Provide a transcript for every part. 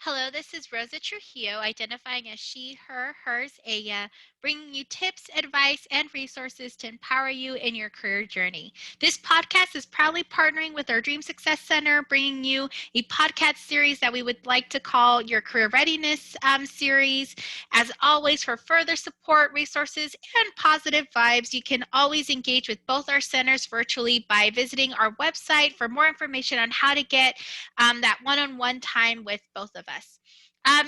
Hello, this is Rosa Trujillo, identifying as she, her, hers, ella, bringing you tips, advice, and resources to empower you in your career journey. This podcast is proudly partnering with our Dream Success Center, bringing you a podcast series that we would like to call your Career Readiness series. As always, for further support, resources, and positive vibes, you can always engage with both our centers virtually by visiting our website for more information on how to get that one-on-one time with both of us.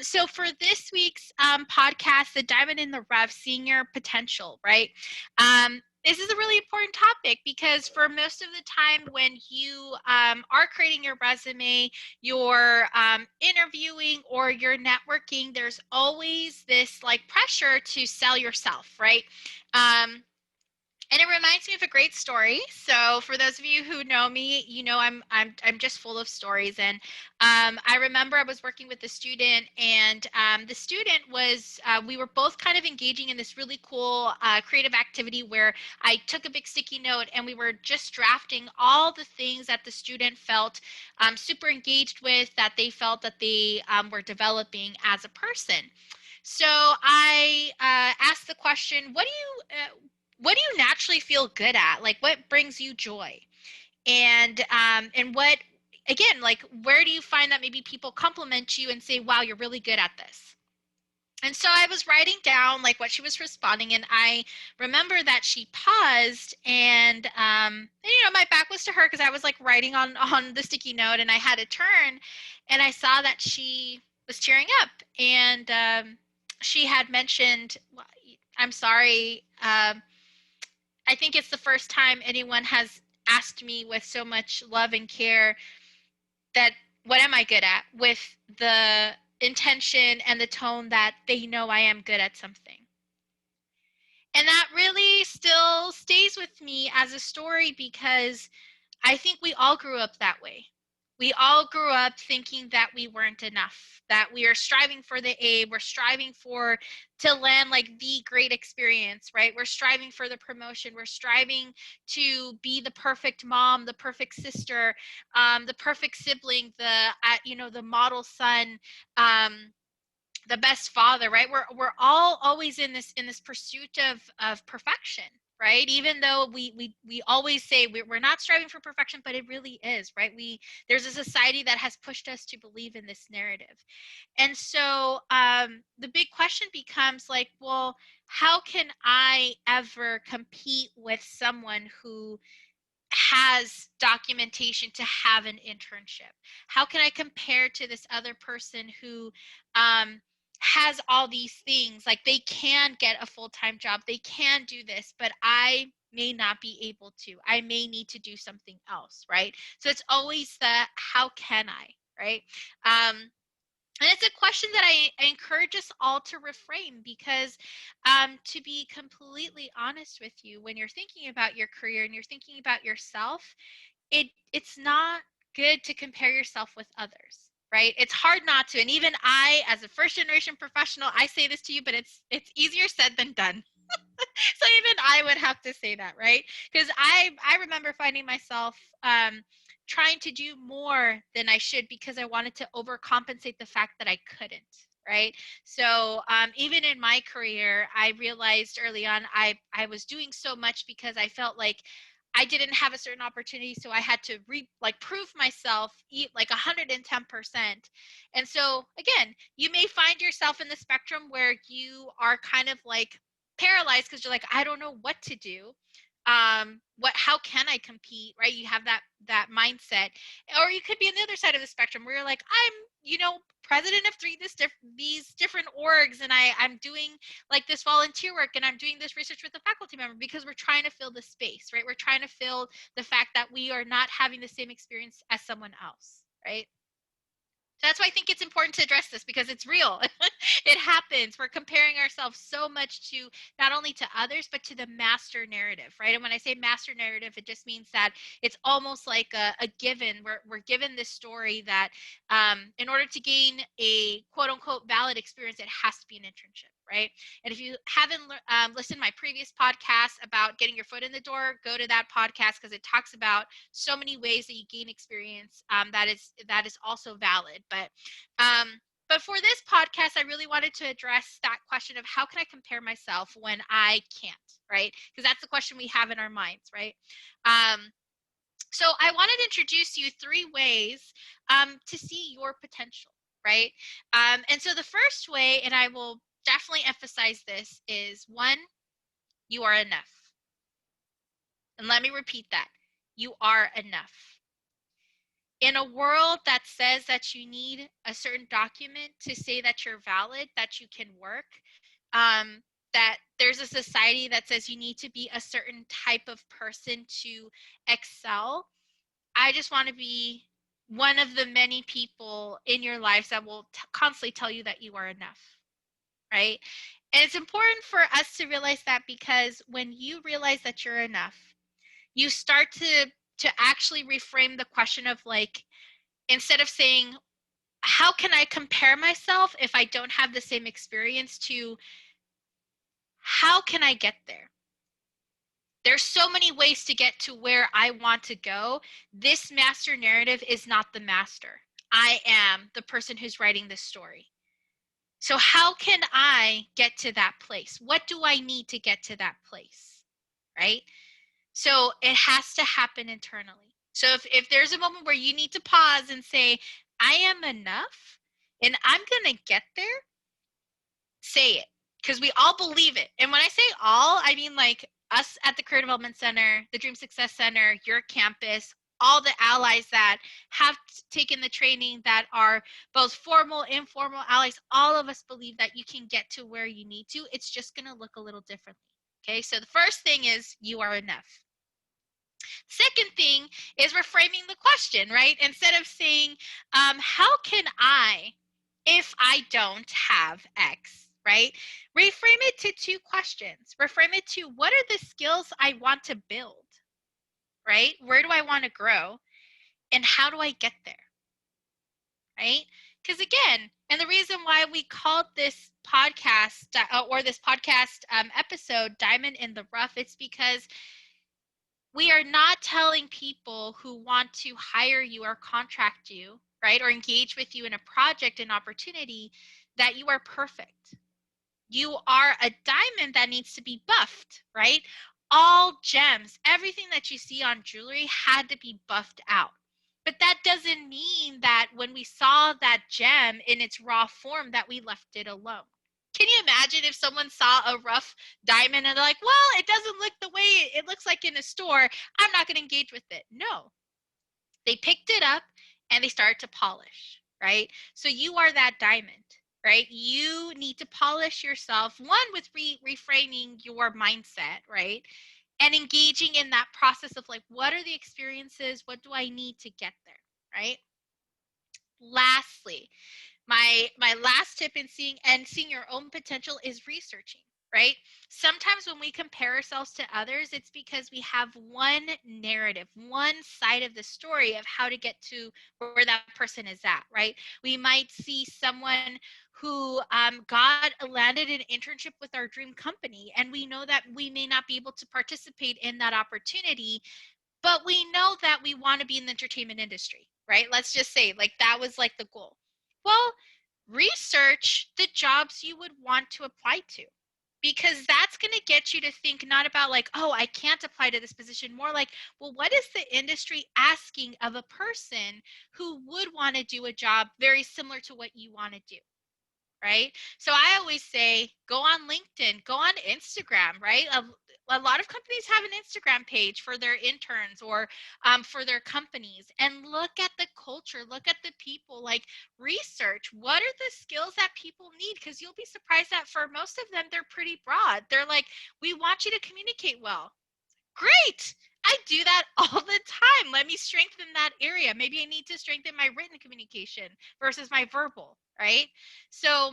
So for this week's podcast, the Diamond in the Rough, seeing your potential, right? This is a really important topic because for most of the time when you are creating your resume, you're interviewing or you're networking, there's always this like pressure to sell yourself, right? Um, and it reminds me of a great story. So for those of you who know me, you know I'm just full of stories. And I remember I was working with a student, and the student was we were both kind of engaging in this really cool creative activity where I took a big sticky note and we were just drafting all the things that the student felt super engaged with, that they felt that they were developing as a person. So I asked the question, what do you naturally feel good at? Like what brings you joy? And what again, like where do you find that maybe people compliment you and say, "Wow, you're really good at this." And so I was writing down like what she was responding, and I remember that she paused, and my back was to her because I was like writing on the sticky note, and I had to turn, and I saw that she was tearing up, and she had mentioned, "Well, I'm sorry, I think it's the first time anyone has asked me with so much love and care that what am I good at, with the intention and the tone that they know I am good at something." And that really still stays with me as a story because I think we all grew up that way. We all grew up thinking that we weren't enough, that we are striving for the A, we're striving for to land like the great experience, right? We're striving for the promotion, we're striving to be the perfect mom, the perfect sister, the perfect sibling, the model son, um, the best father, right? We're all always in this pursuit of perfection, right? Even though we always say we're not striving for perfection, but it really is, right? There's a society that has pushed us to believe in this narrative. And so the big question becomes like, well, how can I ever compete with someone who has documentation to have an internship? How can I compare to this other person who has all these things? Like they can get a full time job, they can do this, but I may not be able to. I may need to do something else, right? So it's always the how can I, right? And it's a question that I encourage us all to reframe because, to be completely honest with you, when you're thinking about your career and you're thinking about yourself, it's not good to compare yourself with others, right? It's hard not to. And even I, as a first generation professional, I say this to you, but it's easier said than done. So even I would have to say that, right? Because I remember finding myself trying to do more than I should because I wanted to overcompensate the fact that I couldn't. Right. So even in my career, I realized early on I was doing so much because I felt like I didn't have a certain opportunity, so I had to prove myself, eat like 110%. And so again, you may find yourself in the spectrum where you are kind of like paralyzed because you're like, I don't know what to do. How can I compete, right? You have that mindset. Or you could be on the other side of the spectrum where you're like, I'm president of these different orgs, and I'm doing like this volunteer work, and I'm doing this research with a faculty member because we're trying to fill the space, right? We're trying to fill the fact that we are not having the same experience as someone else, right? So that's why I think it's important to address this because it's real. It happens. We're comparing ourselves so much to not only to others, but to the master narrative, right? And when I say master narrative, it just means that it's almost like a given. We're given this story that in order to gain a quote unquote valid experience, it has to be an internship, right? And if you haven't listened to my previous podcast about getting your foot in the door, go to that podcast because it talks about so many ways that you gain experience that is also valid. But But for this podcast, I really wanted to address that question of how can I compare myself when I can't, right? Because that's the question we have in our minds, right? So I wanted to introduce you 3 ways to see your potential, right? And so the first way, and I will definitely emphasize this, is one, you are enough. And let me repeat that. You are enough. In a world that says that you need a certain document to say that you're valid, that you can work, that there's a society that says you need to be a certain type of person to excel, I just want to be one of the many people in your lives that will constantly tell you that you are enough, right? And it's important for us to realize that, because when you realize that you're enough, you start to actually reframe the question of, like, instead of saying, how can I compare myself if I don't have the same experience, to how can I get there? There's so many ways to get to where I want to go. This master narrative is not the master. I am the person who's writing this story. So how can I get to that place? What do I need to get to that place? Right? So it has to happen internally. So if there's a moment where you need to pause and say, I am enough and I'm going to get there, say it, because we all believe it. And when I say all, I mean like us at the Career Development Center, the Dream Success Center, your campus, all the allies that have taken the training, that are both formal, informal allies. All of us believe that you can get to where you need to. It's just going to look a little differently. Okay, so the first thing is you are enough. Second thing is reframing the question, right? Instead of saying, how can I, if I don't have X, right? Reframe it to 2 questions. Reframe it to, what are the skills I want to build, right? Where do I want to grow? And how do I get there, right? Because again, and the reason why we called this podcast or this podcast episode Diamond in the Rough, it's because we are not telling people who want to hire you or contract you, right, or engage with you in a project and opportunity, that you are perfect. You are a diamond that needs to be buffed, right? All gems, everything that you see on jewelry had to be buffed out. But that doesn't mean that when we saw that gem in its raw form that we left it alone. Can you imagine if someone saw a rough diamond and they're like, well, it doesn't look the way it looks like in a store, I'm not going to engage with it? No. They picked it up and they started to polish, right? So you are that diamond, right? You need to polish yourself, one, with reframing your mindset, right? And engaging in that process of, like, what are the experiences? What do I need to get there, right? Lastly, my last tip in seeing your own potential is researching, right? Sometimes when we compare ourselves to others, it's because we have one narrative, one side of the story of how to get to where that person is at, right? We might see someone who landed an internship with our dream company, and we know that we may not be able to participate in that opportunity, but we know that we want to be in the entertainment industry, right? Let's just say, like, that was like the goal. Well, research the jobs you would want to apply to, because that's going to get you to think not about, like, oh, I can't apply to this position, more like, well, what is the industry asking of a person who would want to do a job very similar to what you want to do, right? So I always say, go on LinkedIn, go on Instagram, right? A lot of companies have an Instagram page for their interns or for their companies, and look at the culture, look at the people, like, research what are the skills that people need, because you'll be surprised that for most of them, they're pretty broad. They're like, we want you to communicate well. Great. I do that all the time. Let me strengthen that area. Maybe I need to strengthen my written communication versus my verbal, right? So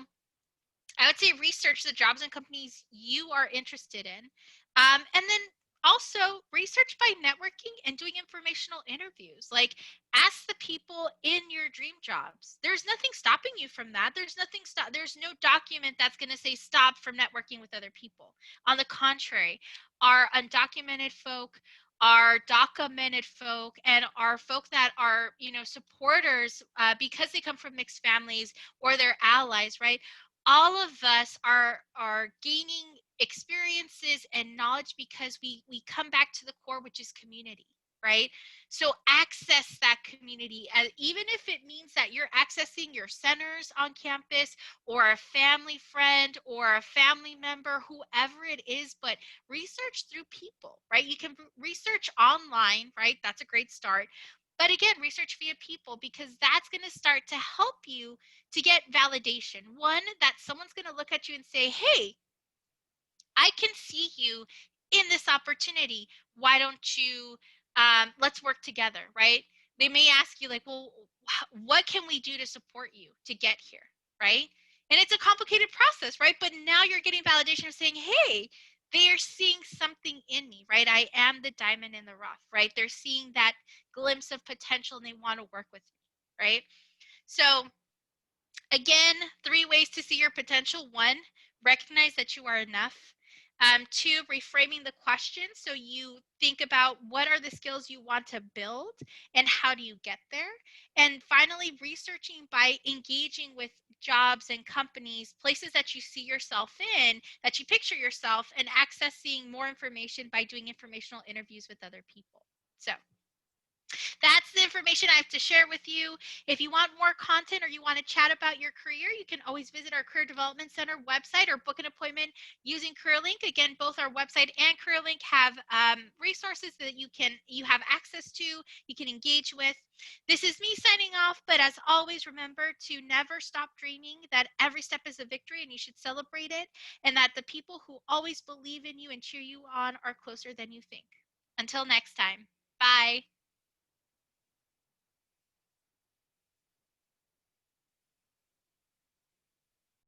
I would say research the jobs and companies you are interested in. And then also research by networking and doing informational interviews. Like, ask the people in your dream jobs. There's nothing stopping you from that. There's no document that's going to say stop from networking with other people. On the contrary, our undocumented folk, our documented folk, and our folk that are, supporters, because they come from mixed families or their allies, right? All of us are gaining experiences and knowledge because we come back to the core, which is community, right? So access that community, even if it means that you're accessing your centers on campus, or a family friend or a family member, whoever it is, but research through people, right? You can research online, right? That's a great start. But again, research via people, because that's going to start to help you to get validation. One, that someone's going to look at you and say, hey, I can see you in this opportunity. Why don't you, let's work together, right? They may ask you, like, well, what can we do to support you to get here, right? And it's a complicated process, right? But now you're getting validation of saying, hey, they're seeing something in me, right? I am the diamond in the rough, right? They're seeing that glimpse of potential and they want to work with me, right? So again, 3 ways to see your potential. 1, recognize that you are enough. 2, reframing the question. So you think about what are the skills you want to build and how do you get there. And finally, researching by engaging with jobs and companies, places that you see yourself in, that you picture yourself, and accessing more information by doing informational interviews with other people. So that's the information I have to share with you. If you want more content or you want to chat about your career, you can always visit our Career Development Center website or book an appointment using CareerLink. Again, both our website and CareerLink have resources that you have access to, you can engage with. This is me signing off, but as always, remember to never stop dreaming, that every step is a victory and you should celebrate it, and that the people who always believe in you and cheer you on are closer than you think. Until next time, bye.